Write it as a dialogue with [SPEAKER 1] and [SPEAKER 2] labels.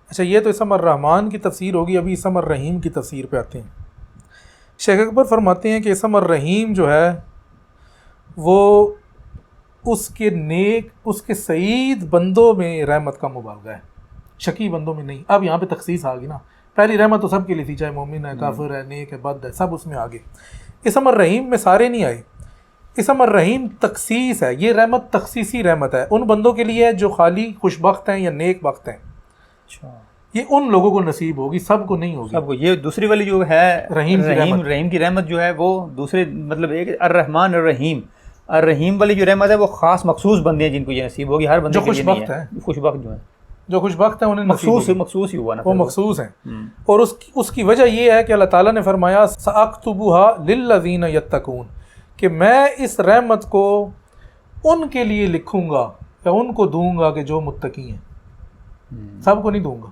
[SPEAKER 1] اچھا یہ تو اسم الرحمن کی تفسیر ہوگی، ابھی اسم الرحیم کی تفسیر پہ آتے ہیں۔ شیخ اکبر فرماتے ہیں کہ اسم الرحیم جو ہے وہ اس کے نیک، اس کے سعید بندوں میں رحمت کا مبالغہ ہے، شقی بندوں میں نہیں۔ اب یہاں پہ تخصیص آ گئی نا، پہلی رحمت تو سب کے لیے تھی، چاہے مومن ہے، کافر ہے، نیک ہے، بد ہے، سب اس میں آگے۔ اسم الرحیم میں سارے نہیں آئے، اسم الرحیم تخصیص ہے، یہ رحمت تخصیصی رحمت ہے، ان بندوں کے لیے ہے جو خالی خوش بخت ہیں یا نیک بخت ہیں،
[SPEAKER 2] اچھا
[SPEAKER 1] یہ ان لوگوں کو نصیب ہوگی، سب کو نہیں ہوگی۔
[SPEAKER 2] سب کو یہ دوسری والی جو ہے
[SPEAKER 1] رحیم کی رحمت،
[SPEAKER 2] رحیم کی رحمت جو ہے وہ دوسرے مطلب ایک الرحمن الرحیم، الرحیم والی جو رحمت ہے وہ خاص مخصوص بندے ہیں جن کو یہ نصیب ہوگی، ہر بندے
[SPEAKER 1] جو
[SPEAKER 2] کے
[SPEAKER 1] خوش
[SPEAKER 2] لیے نہیں
[SPEAKER 1] بخت
[SPEAKER 2] ہے،
[SPEAKER 1] ہیں،
[SPEAKER 2] خوش بخت جو ہیں،
[SPEAKER 1] جو خوش بخت ہیں انہیں نصیب ہوگی،
[SPEAKER 2] مخصوص ہی ہوا نا
[SPEAKER 1] وہ
[SPEAKER 2] پھر
[SPEAKER 1] مخصوص ہیں۔ اور اس کی وجہ یہ ہے کہ اللہ تعالیٰ نے فرمایا سَأَكْتُبُهَا لِلَّذِينَ يَتَّقُونَ، کہ میں اس رحمت کو ان کے لیے لکھوں گا یا ان کو دوں گا کہ جو متقی ہیں، سب کو نہیں دوں گا۔